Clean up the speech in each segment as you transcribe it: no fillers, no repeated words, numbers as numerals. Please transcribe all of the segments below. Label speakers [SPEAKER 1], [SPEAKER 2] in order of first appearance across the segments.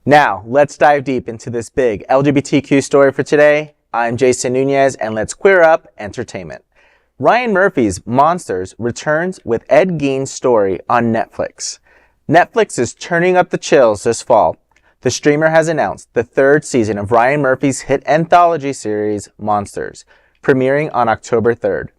[SPEAKER 1] Now, let's dive deep into this big LGBTQ story for today. I'm Jason Nunez, and let's queer up entertainment. Ryan Murphy's Monsters returns with Ed Gein's story on Netflix. Netflix is turning up the chills this fall. The streamer has announced the third season of Ryan Murphy's hit anthology series, Monsters, premiering on October 3rd.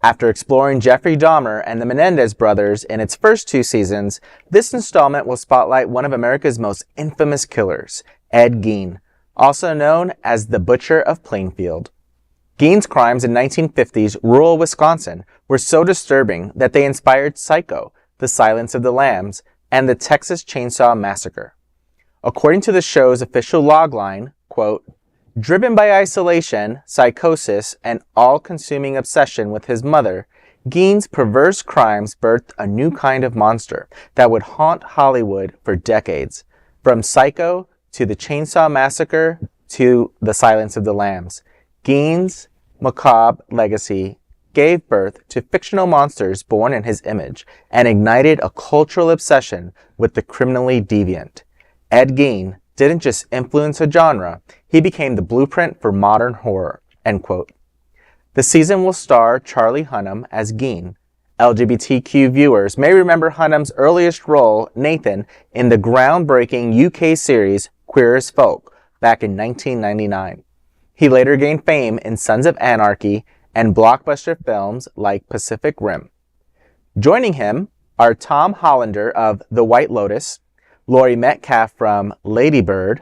[SPEAKER 1] After exploring Jeffrey Dahmer and the Menendez Brothers in its first two seasons, this installment will spotlight one of America's most infamous killers, Ed Gein, also known as the Butcher of Plainfield. Gein's crimes in 1950s rural Wisconsin were so disturbing that they inspired Psycho, The Silence of the Lambs, and the Texas Chainsaw Massacre. According to the show's official logline, quote, driven by isolation, psychosis, and all-consuming obsession with his mother, Gein's perverse crimes birthed a new kind of monster that would haunt Hollywood for decades. From Psycho to the Chainsaw Massacre to The Silence of the Lambs, Gein's macabre legacy gave birth to fictional monsters born in his image and ignited a cultural obsession with the criminally deviant. Ed Gein didn't just influence a genre, he became the blueprint for modern horror, end quote. The season will star Charlie Hunnam as Gein. LGBTQ viewers may remember Hunnam's earliest role, Nathan, in the groundbreaking UK series Queer as Folk back in 1999. He later gained fame in Sons of Anarchy and blockbuster films like Pacific Rim. Joining him are Tom Hollander of The White Lotus, Laurie Metcalf from Lady Bird,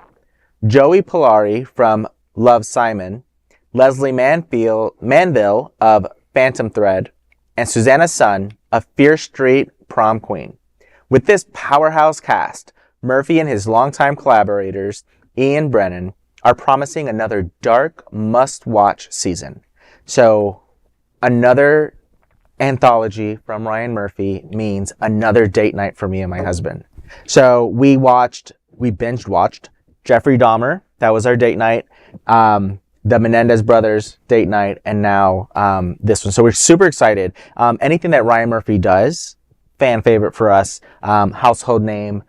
[SPEAKER 1] Joey Polari from Love, Simon, Leslie Manville of Phantom Thread, and Susanna Sun of Fear Street Prom Queen. With this powerhouse cast, Murphy and his longtime collaborators, Ian Brennan, are promising another dark, must-watch season. So, another anthology from Ryan Murphy means another date night for me and my husband. So we binge watched Jeffrey Dahmer. That was our date night. The Menendez Brothers date night, and now this one. So we're super excited. Anything that Ryan Murphy does, fan favorite for us. Household name,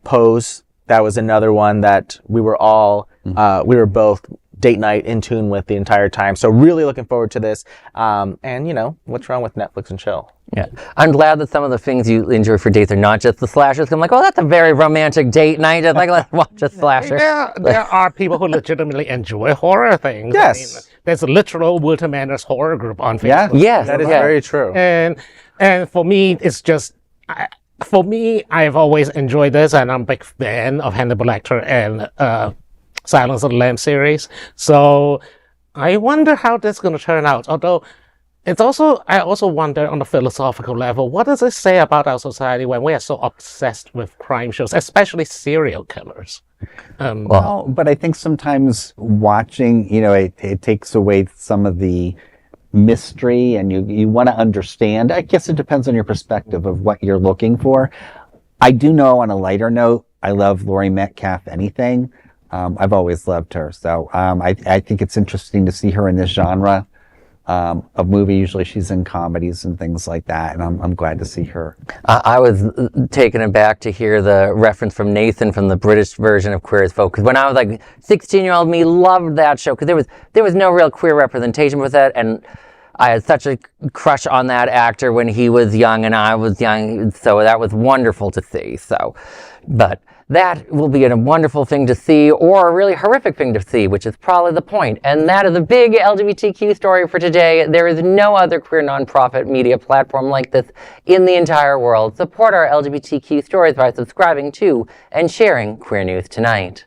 [SPEAKER 1] Pose. That was another one that we were both date night in tune with the entire time. So really looking forward to this. And you know, what's wrong with Netflix and chill?
[SPEAKER 2] Yeah. I'm glad that some of the things you enjoy for dates are not just the slashers. I'm like, oh, that's a very romantic date night. I'd like, let's watch a slasher.
[SPEAKER 3] There are people who legitimately enjoy horror things.
[SPEAKER 1] Yes.
[SPEAKER 3] I mean, there's a literal Walter Menendez horror group on Facebook.
[SPEAKER 1] Yeah,
[SPEAKER 2] yes,
[SPEAKER 1] that is very true.
[SPEAKER 3] And for me, it's just... I've always enjoyed this, and I'm a big fan of Hannibal Lecter and Silence of the Lambs series. So I wonder how this is going to turn out. Although I also wonder on the philosophical level, what does it say about our society when we are so obsessed with crime shows, especially serial killers?
[SPEAKER 4] Well, but I think sometimes watching, it takes away some of the mystery, and you want to understand. I guess it depends on your perspective of what you're looking for. I do know, on a lighter note, I love Laurie Metcalf anything. I've always loved her. So I think it's interesting to see her in this genre of movie. Usually she's in comedies and things like that, and I'm glad to see her.
[SPEAKER 2] I was taken aback to hear the reference from Nathan from the British version of Queer as Folk, because when I was like 16-year-old me loved that show, because there was no real queer representation with it, and I had such a crush on that actor when he was young and I was young, so that was wonderful to see. But that will be a wonderful thing to see, or a really horrific thing to see, which is probably the point. And that is a big LGBTQ story for today. There is no other queer nonprofit media platform like this in the entire world. Support our LGBTQ stories by subscribing to and sharing Queer News Tonight.